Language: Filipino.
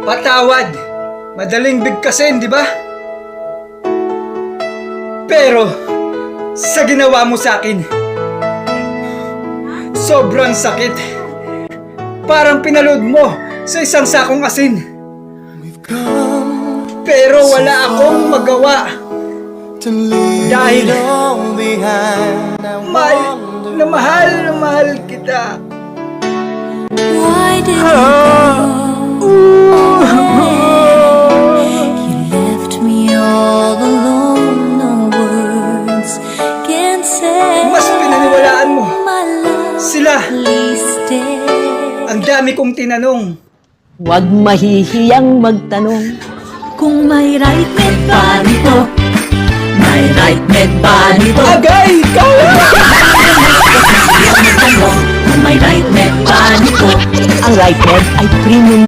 Patawad. Madaling bigkasin, di ba? Pero, sa ginawa mo sa akin, sobrang sakit. Parang pinaload mo sa isang sakong asin. Pero wala akong magawa. Dahil mahal na mahal kita. Why did you go? You left me all alone. No words can say. Mas pinaniwalaan mo My love, sila. please stay. Ang dami kong tinanong. Huwag mahihiyang magtanong. Kung may right med ba nito? May right med ba nito? Agay! Ikaw! Kung may right med ba nito? Ang right hand ay premium